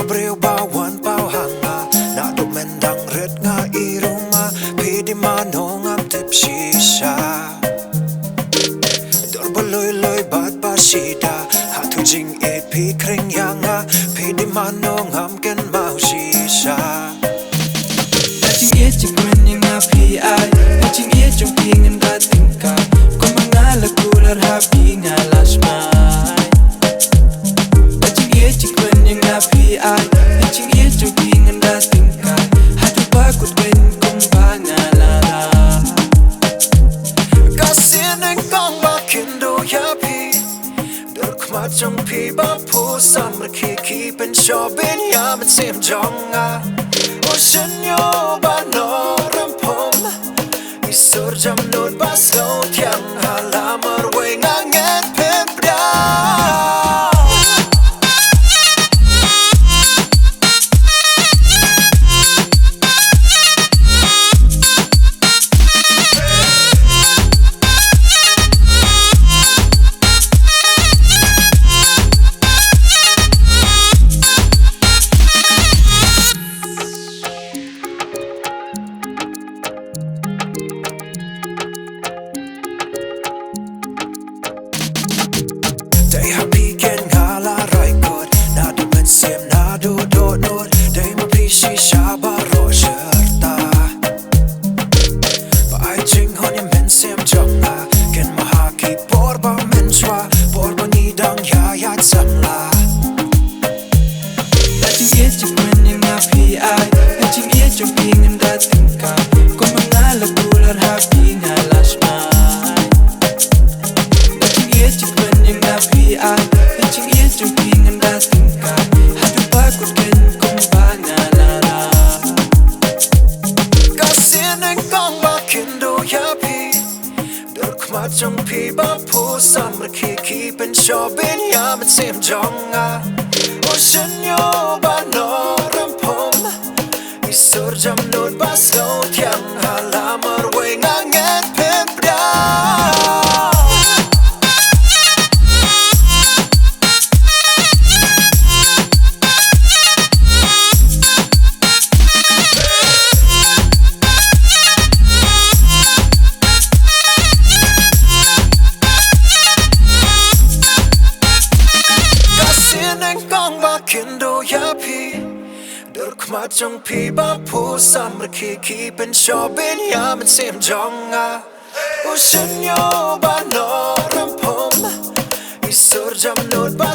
breu bawan bau hanga na do mendang red nga iruma pidi manong am tip shisha dor boloy loy bat basida hatu jing epi kring yanga pidi manong am ken mau shisha Naching ye ching kwening na pi ai Naching ye chung pingin da tingka Ko mangala kular happy nga lasmai Naching ye ching kwening na pi ai Naching ye chung pingin da tingka Hatu bakut kwen kong ba nga lara Kasin en kong ba kindo ya pi Dur kma chung pi ba po samar ki pen shobin ya man sim jonga Ocean yo ba no rampom Isur jam not ba slow tiang halamar way nganget pempda Day happy ken ngala right good na do men sim na do do not day ma pishi shaba ro sherta ba ai ching hon yam men sim jonga ken ma haki por ba men chwa por ba ni dang ya samla Naching ye ching kwening na pi ai Naching ye chung pingin da tingka Ko mangala kular happy nga lasmai Naching ye ching kwening na pi ai Naching ye chung pingin da tingka Hatu bakut kwen kong ba nga lara Kasin en kong ba kindo ya pi Dur kma chung pi ba po samar ki pen shobin ya man sim jonga Ocean yo ba no rampom Isur jam not ba slow tiang halamar way nganget pempda Kong ba kindo ya pi Dur kma chung pi ba po samar ki pen shobin ya man sim jonga Ocean yo ba no rampom Isur jam not ba